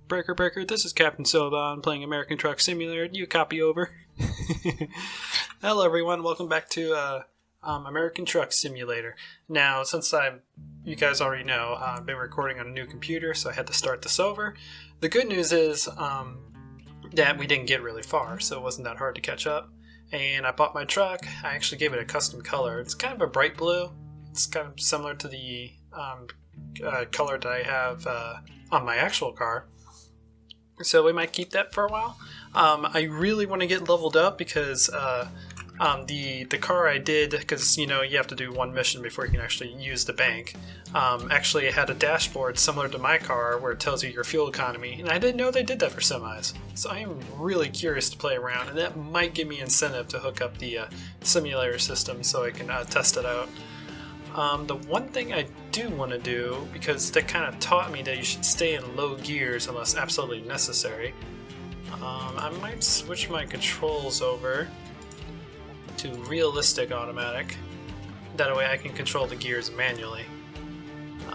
Breaker, this is Captain Soban playing American Truck Simulator. You copy over. Hello everyone, welcome back to American Truck Simulator. Now, since you guys already know, I've been recording on a new computer, so I had to start this over. The good news is that we didn't get really far, so it wasn't that hard to catch up. And I bought my truck. I actually gave it a custom color. It's kind of a bright blue. It's kind of similar to the color that I have on my actual car. So we might keep that for a while. I really want to get leveled up because the car I did, because you have to do one mission before you can actually use the bank, actually had a dashboard similar to my car where it tells you your fuel economy, and I didn't know they did that for semis. So I am really curious to play around, and that might give me incentive to hook up the simulator system so I can test it out. The one thing I do want to do, because they kind of taught me that you should stay in low gears unless absolutely necessary, I might switch my controls over to realistic automatic. That way I can control the gears manually.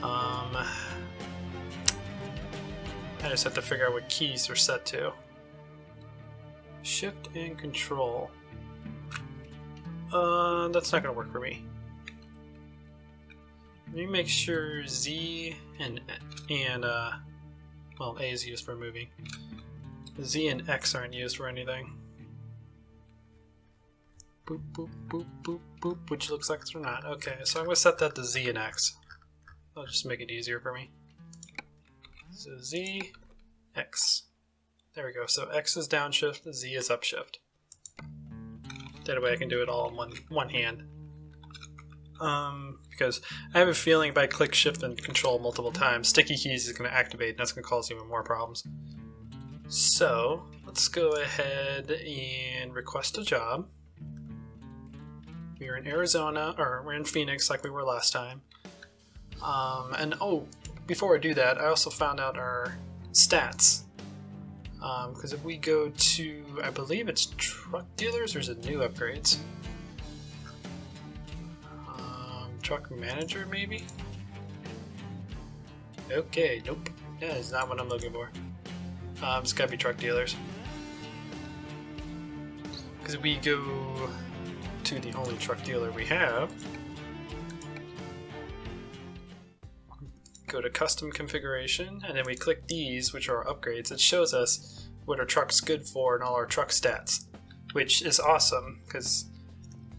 I just have to figure out what keys are set to. Shift and control. That's not going to work for me. Let me make sure Z and well, A is used for moving. Z and X aren't used for anything. Boop, boop, boop, boop, boop, which looks like they're not. Okay, so I'm going to set that to Z and X. That'll just make it easier for me. So Z, X. There we go. So X is downshift, Z is upshift. That way I can do it all in one hand. Because I have a feeling if I click shift and control multiple times, sticky keys is going to activate and that's going to cause even more problems. So let's go ahead and request a job. We're in Arizona, or we're in Phoenix like we were last time. And oh, before I do that, I also found out our stats. Because if we go to, I believe it's truck dealers, or is it new upgrades? Truck manager, maybe? Okay, nope. That is not what I'm looking for. It's gotta be truck dealers. Because we go to the only truck dealer we have. Go to custom configuration, and then we click these, which are our upgrades. It shows us what our truck's good for and all our truck stats, which is awesome, because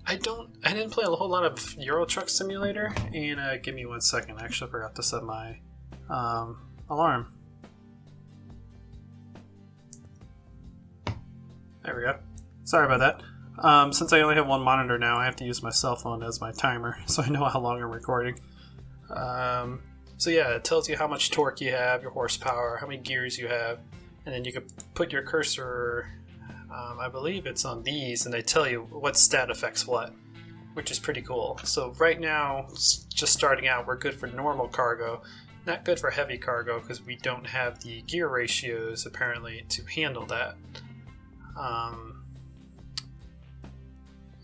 I didn't play a whole lot of Euro Truck Simulator, and give me 1 second, I actually forgot to set my alarm. There we go. Sorry about that. Since I only have one monitor now, I have to use my cell phone as my timer, so I know how long I'm recording. So yeah, it tells you how much torque you have, your horsepower, how many gears you have, and then you can put your cursor, I believe it's on these, and they tell you what stat affects what, which is pretty cool. So right now, just starting out, we're good for normal cargo, not good for heavy cargo because we don't have the gear ratios apparently to handle that.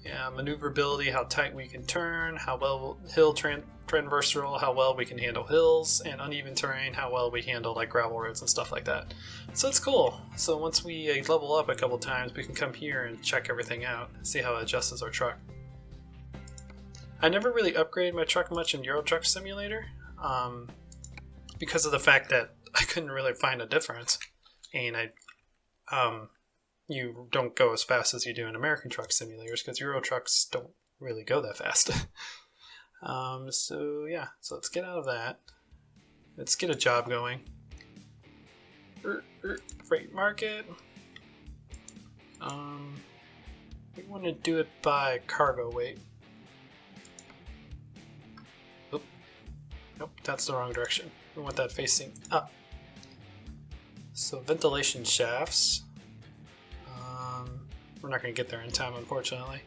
Yeah, maneuverability, how tight we can turn, how well hill transversal, how well we can handle hills, and uneven terrain, how well we handle like gravel roads and stuff like that. So it's cool. So once we level up a couple times, we can come here and check everything out, see how it adjusts our truck. I never really upgraded my truck much in Euro Truck Simulator because of the fact that I couldn't really find a difference, and you don't go as fast as you do in American Truck Simulators because Euro Trucks don't really go that fast. So yeah, so let's get out of that. Let's get a job going. Freight market. We want to do it by cargo weight. Oop. Nope, that's the wrong direction. We want that facing up. So ventilation shafts. We're not going to get there in time, unfortunately.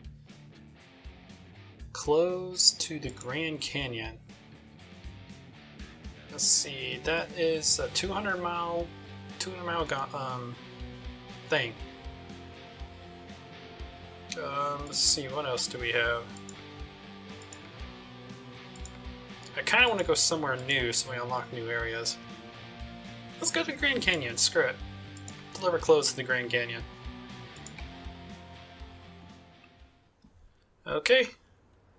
Close to the Grand Canyon. Let's see, that is a 200 mile thing. Let's see, what else do we have? I kind of want to go somewhere new so we unlock new areas. Let's go to the Grand Canyon. Screw it. Deliver clothes to the Grand Canyon. Okay.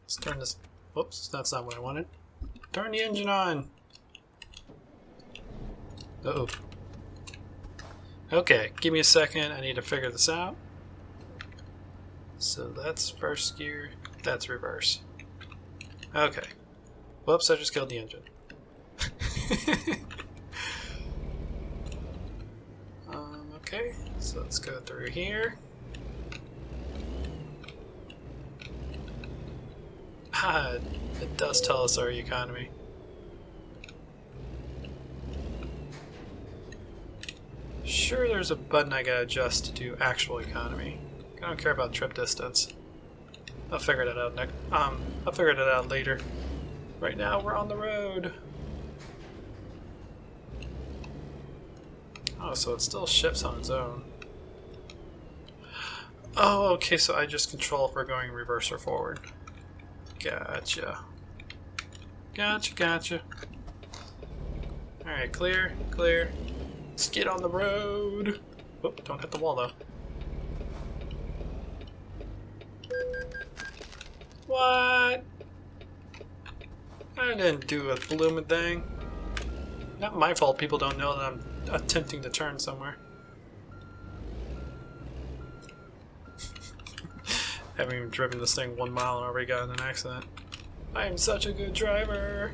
Let's turn this... Whoops, that's not what I wanted. Turn the engine on. Uh-oh. Okay, give me a second. I need to figure this out. So that's first gear. That's reverse. Okay. Whoops, I just killed the engine. Okay, so let's go through here. Ah, it does tell us our economy. Sure, there's a button I gotta adjust to do actual economy. I don't care about trip distance. I'll figure that out next. I'll figure that out later. Right now, we're on the road. Oh, so it still shifts on its own. Oh, okay, so I just control if we're going reverse or forward. Gotcha. Gotcha. Alright, clear. Let's get on the road. Oh, don't hit the wall, though. What? I didn't do a blooming thing. Not my fault people don't know that I'm attempting to turn somewhere. Haven't even driven this thing 1 mile and already got in an accident. I am such a good driver.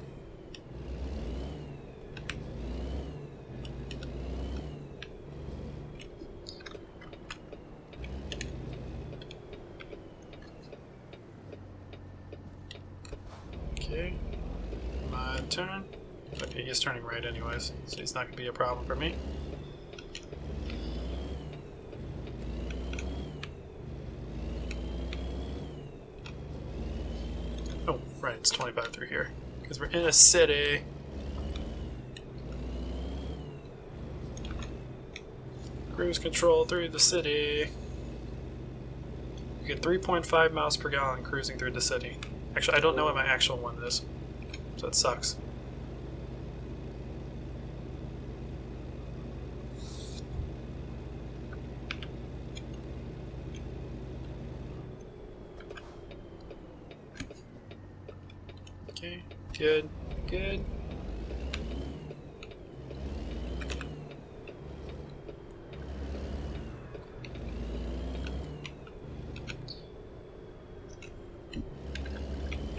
Okay, my turn. Okay, he's turning right anyways, so he's not going to be a problem for me. Oh, right, it's 25 through here, because we're in a city. Cruise control through the city. You get 3.5 miles per gallon cruising through the city. Actually, I don't know what my actual one is, so it sucks. Okay, good.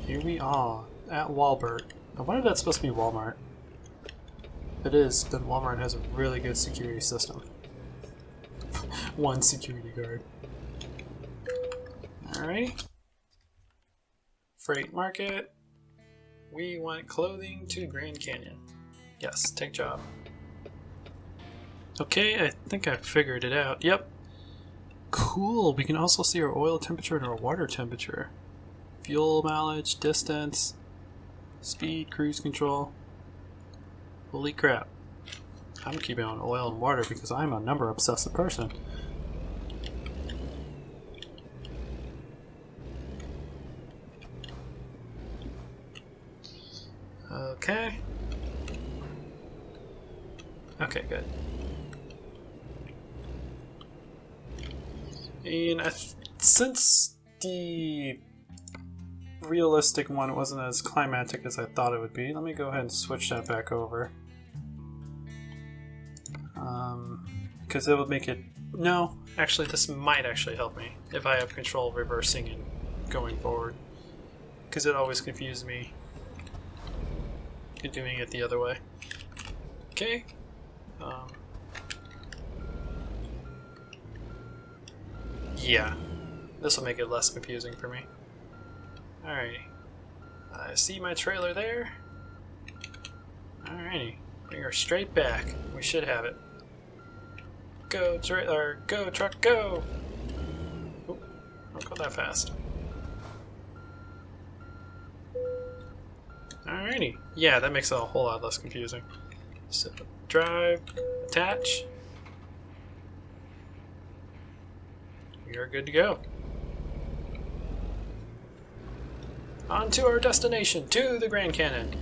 Here we are, at Walbert. I wonder if that's supposed to be Walmart. If it is, then Walmart has a really good security system. One security guard. Alrighty. Freight market. We want clothing to Grand Canyon. Yes, take job. Okay, I think I figured it out. Yep. Cool, we can also see our oil temperature and our water temperature. Fuel mileage, distance, speed, cruise control. Holy crap. I'm keeping on oil and water because I'm a number obsessive person. Okay. Okay, good. And since the realistic one wasn't as climatic as I thought it would be, let me go ahead and switch that back over. Because it would make it... No, actually this might actually help me if I have control reversing and going forward. Because it always confused me doing it the other way. Okay. Yeah, this will make it less confusing for me. Alrighty. I see my trailer there. Alrighty. Bring her straight back. We should have it. Go trailer, go truck, go! Oop, don't go that fast. Alrighty. Yeah, that makes it a whole lot less confusing. So, drive, attach. We are good to go. On to our destination, to the Grand Canyon.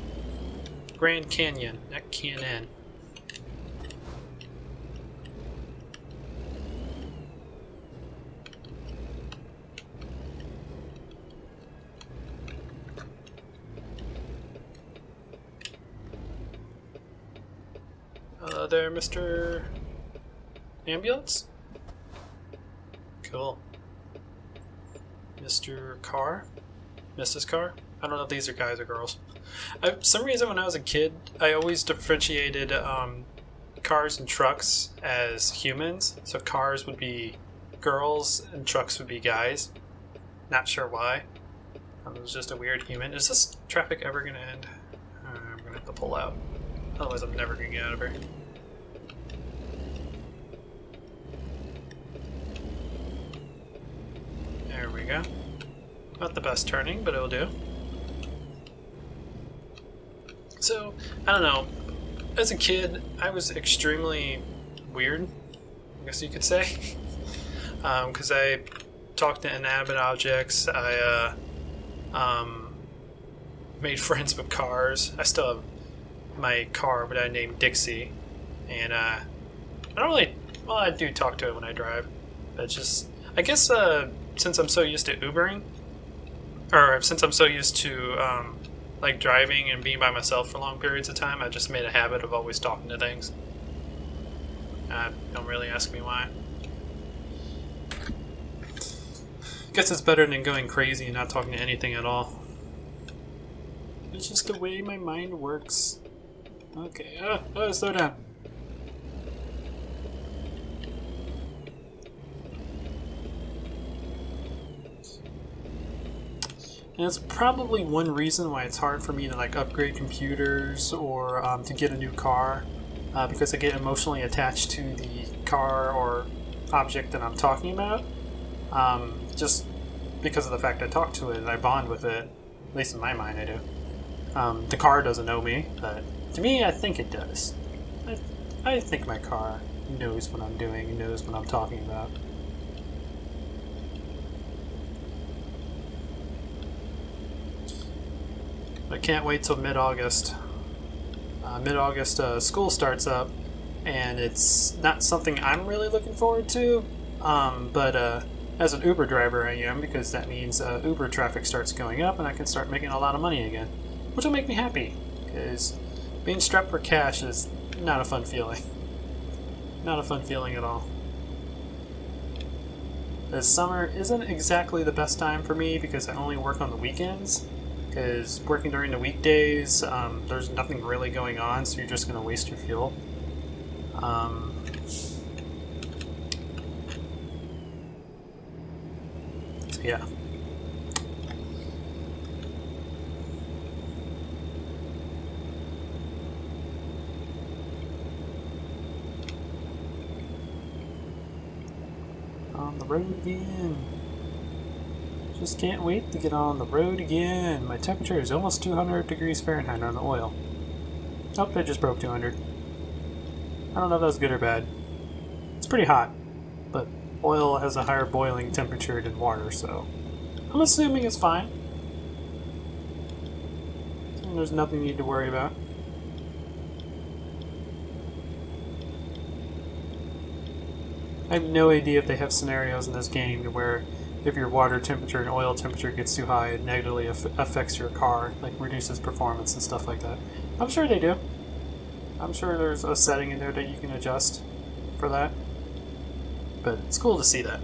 Grand Canyon, not Canyon. Hello there, Mr. Ambulance? Cool. Mr. Car? Mrs. Car? I don't know if these are guys or girls. For some reason, when I was a kid, I always differentiated cars and trucks as humans. So cars would be girls and trucks would be guys. Not sure why. It was just a weird human. Is this traffic ever going to end? I'm going to have to pull out. Otherwise, I'm never going to get out of here. There we go. Not the best turning, but it'll do. So, I don't know. As a kid, I was extremely weird, I guess you could say. Because I talked to inanimate objects. I made friends with cars. I still have my car, but I named Dixie. And I don't really... Well, I do talk to it when I drive. But just... I guess since I'm so used to Ubering, or since I'm so used to like driving and being by myself for long periods of time, I just made a habit of always talking to things. Don't really ask me why. Guess it's better than going crazy and not talking to anything at all. It's just the way my mind works. Okay, slow down. And it's probably one reason why it's hard for me to like upgrade computers or to get a new car, because I get emotionally attached to the car or object that I'm talking about. Just because of the fact I talk to it and I bond with it, at least in my mind I do. The car doesn't know me, but to me I think it does. I think my car knows what I'm doing and knows what I'm talking about. I can't wait till mid-August. Mid-August school starts up, and it's not something I'm really looking forward to, but as an Uber driver I am, because that means Uber traffic starts going up and I can start making a lot of money again, which will make me happy, because being strapped for cash is not a fun feeling. Not a fun feeling at all. This summer isn't exactly the best time for me because I only work on the weekends. Because working during the weekdays, there's nothing really going on, so you're just going to waste your fuel. So yeah. On the road again. Just can't wait to get on the road again. My temperature is almost 200 degrees Fahrenheit on the oil. Oh, I just broke 200. I don't know if that's good or bad. It's pretty hot, but oil has a higher boiling temperature than water, so I'm assuming it's fine. And there's nothing you need to worry about. I have no idea if they have scenarios in this game where if your water temperature and oil temperature gets too high, it negatively affects your car, like reduces performance and stuff like that. I'm sure they do. I'm sure there's a setting in there that you can adjust for that. But it's cool to see that.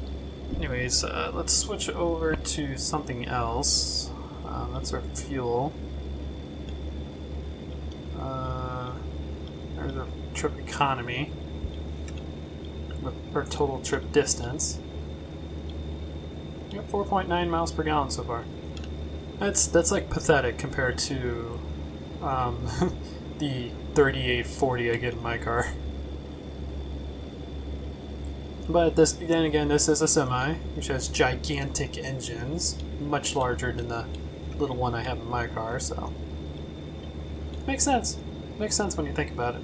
Anyways, let's switch over to something else. That's our fuel. There's our trip economy. With our total trip distance. Yep, 4.9 miles per gallon so far. That's like pathetic compared to the 3840 I get in my car. But this again, this is a semi, which has gigantic engines, much larger than the little one I have in my car. So makes sense. Makes sense when you think about it.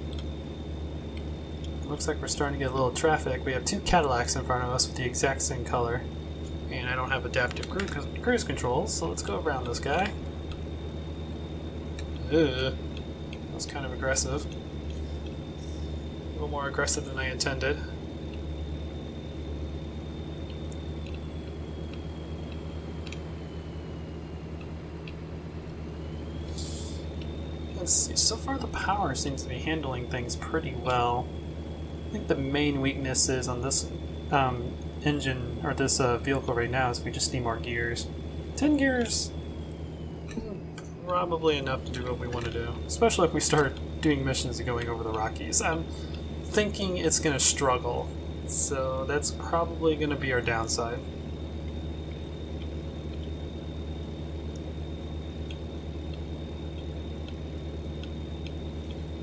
Looks like we're starting to get a little traffic. We have two Cadillacs in front of us with the exact same color. And I don't have adaptive cruise control, so let's go around this guy. Ugh. That was kind of aggressive. A little more aggressive than I intended. And Let's see, so far the power seems to be handling things pretty well. I think the main weakness is on this engine, or this vehicle right now, is we just need more gears. 10 gears isn't probably enough to do what we want to do, especially if we start doing missions and going over the Rockies. I'm thinking it's going to struggle, so that's probably going to be our downside.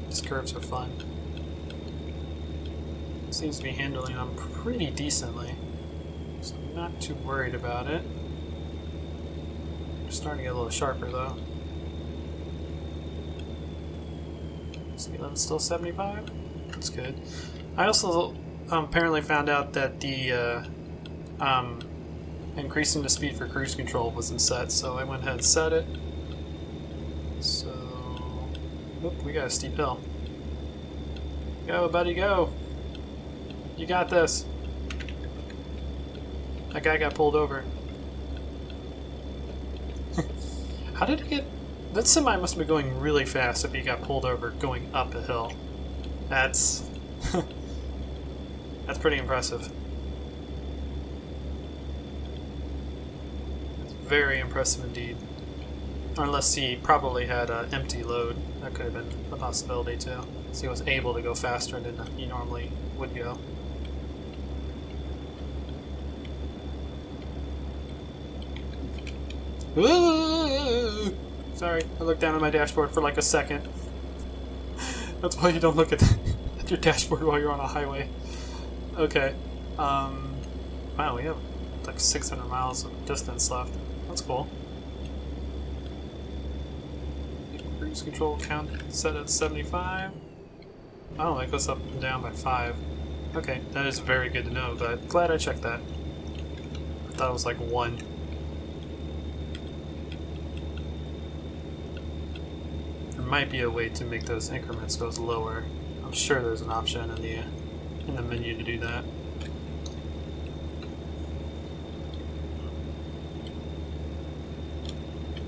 These curves are fun. Seems to be handling them pretty decently, so I'm not too worried about it. Starting to get a little sharper though. Speed limit's still 75. That's good. I also apparently found out that the increasing the speed for cruise control wasn't set, so I went ahead and set it. So, oop, we got a steep hill. Go, buddy, go! You got this. That guy got pulled over. How did it get... That semi must have been going really fast if he got pulled over going up a hill. That's... That's pretty impressive. It's very impressive indeed. Unless he probably had an empty load. That could have been a possibility too. So he was able to go faster than he normally would go. Sorry, I looked down at my dashboard for like a second. That's why you don't look at your dashboard while you're on a highway. Okay. Wow, we have like 600 miles of distance left. That's cool. Cruise control count set at 75. Oh, that goes up and down by 5. Okay, that is very good to know, but glad I checked that. I thought it was like 1. Might be a way to make those increments go lower. I'm sure there's an option in the menu to do that.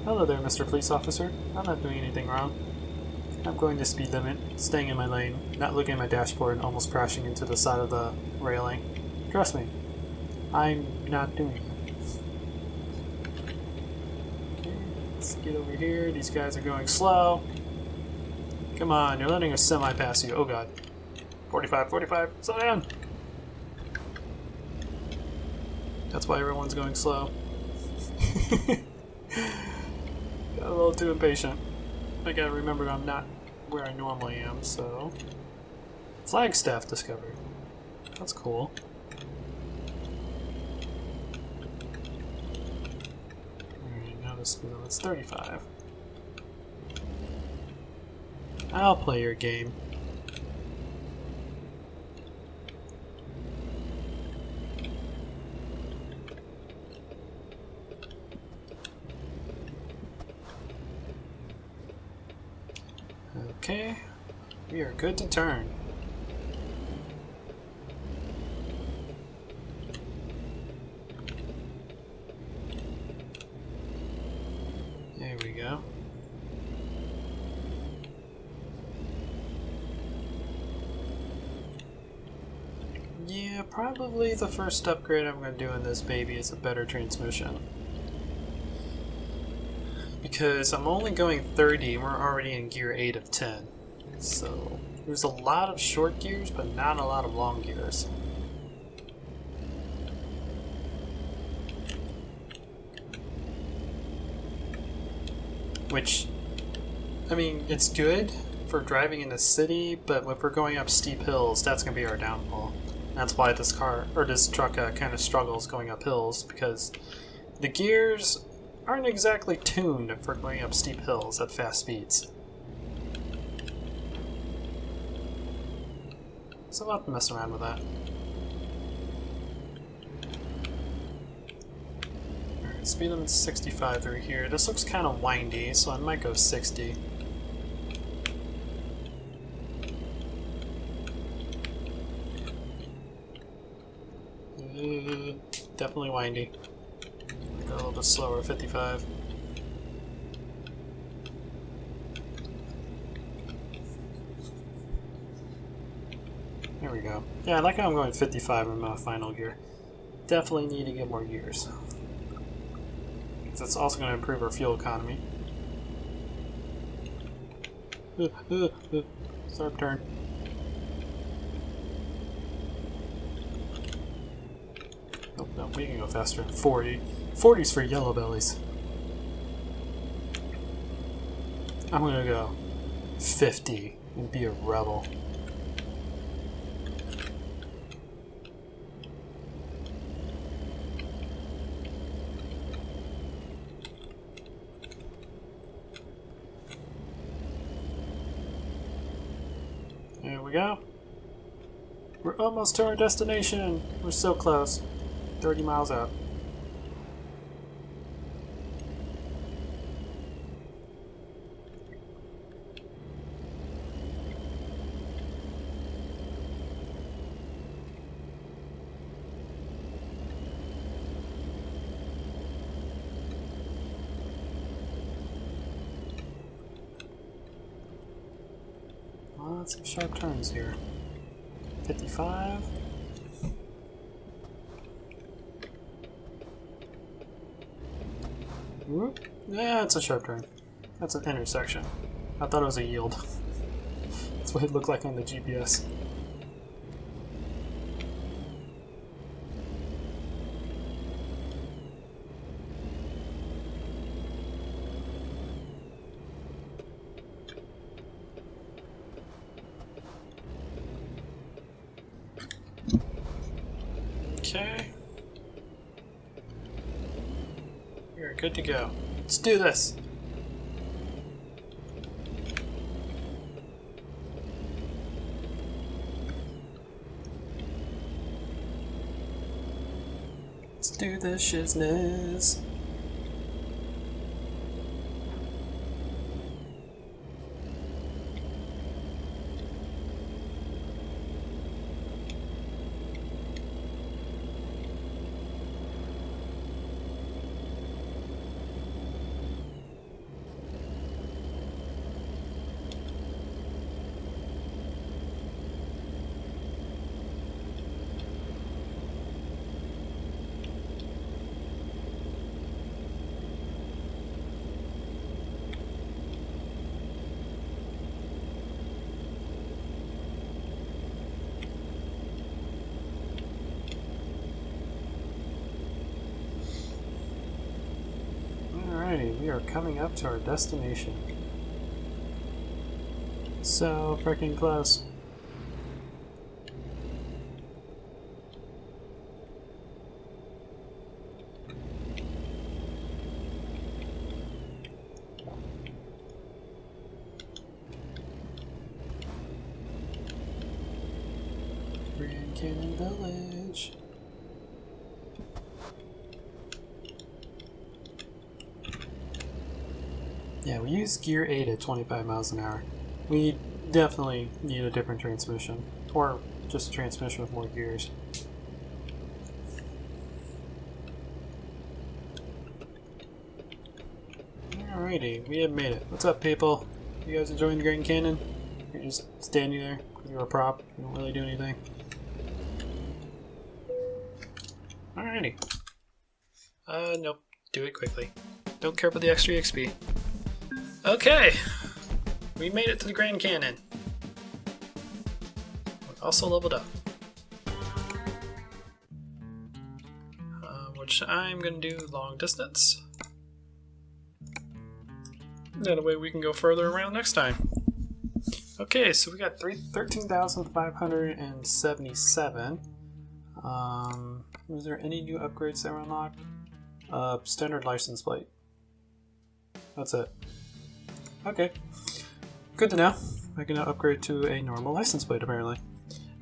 Hello there, Mr. Police Officer. I'm not doing anything wrong. I'm going the speed limit, staying in my lane, not looking at my dashboard and almost crashing into the side of the railing. Trust me, I'm not doing it. Okay, let's get over here. These guys are going slow. Come on, you're letting a semi pass you. Oh god. 45, 45, slow down! That's why everyone's going slow. Got a little too impatient. I gotta remember I'm not where I normally am, so... Flagstaff discovered. That's cool. Alright, now the speed limit's 35. I'll play your game. Okay, we are good to turn. There we go. Yeah, probably the first upgrade I'm going to do in this baby is a better transmission. Because I'm only going 30 and we're already in gear 8 of 10. So there's a lot of short gears, but not a lot of long gears. Which, I mean, it's good for driving in the city, but if we're going up steep hills, that's going to be our downfall. That's why this car, or this truck kind of struggles going up hills, because the gears aren't exactly tuned for going up steep hills at fast speeds. So I'll have to mess around with that. Alright, speed limit's 65 through here. This looks kind of windy, so I might go 60. Definitely windy. Go a little bit slower, 55. Here we go. Yeah, I like how I'm going 55 in my final gear. Definitely need to get more gears. Because it's also going to improve our fuel economy. Sharp turn. Nope, no, we can go faster. 40. 40's for yellow bellies. I'm gonna go 50 and be a rebel. There we go. We're almost to our destination. We're so close. 30 miles out. Lots of sharp turns here. 55. Whoop. Yeah, it's a sharp turn. That's an intersection. I thought it was a yield. That's what it looked like on the GPS. Okay. We're good to go. Let's do this. Let's do this shizness. Alrighty, we are coming up to our destination. So freaking close. Grand Canyon Village. Yeah, we use gear 8 at 25 miles an hour. We definitely need a different transmission, or just a transmission with more gears. Alrighty, we have made it. What's up, people? You guys enjoying the Grand Canyon? You're just standing there because you're a prop. You don't really do anything. Alrighty. Nope. Do it quickly. Don't care about the extra XP. Okay, we made it to the Grand Canyon. We're also leveled up. Which I'm going to do long distance. That way we can go further around next time. Okay, so we got 13,577. Was there any new upgrades that were unlocked? Standard license plate. That's it. Okay, good to know. I can now upgrade to a normal license plate, apparently.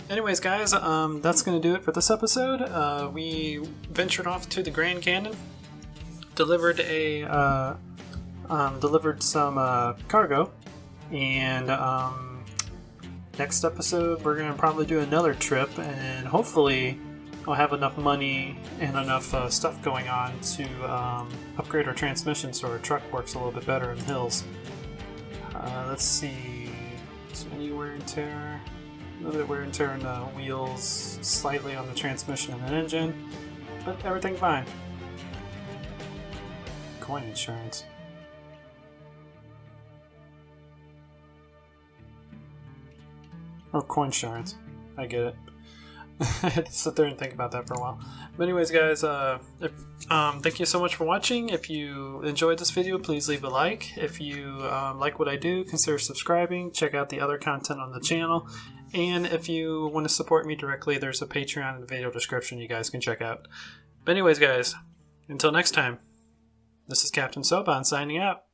Anyways, guys, that's going to do it for this episode. We ventured off to the Grand Canyon, delivered some cargo, and next episode we're going to probably do another trip, and hopefully I'll have enough money and enough stuff going on to upgrade our transmission so our truck works a little bit better in the hills. Let's see. Is there any wear and tear? little bit of wear and tear on the wheels, slightly on the transmission and the engine, but everything fine. Coin insurance. Oh, coin insurance. I get it. I had to sit there and think about that for a while. But anyways, guys, thank you so much for watching. If you enjoyed this video, please leave a like. If you like what I do, consider subscribing. Check out the other content on the channel. And if you want to support me directly, there's a Patreon in the video description you guys can check out. But anyways, guys, until next time, this is Captain Soban signing out.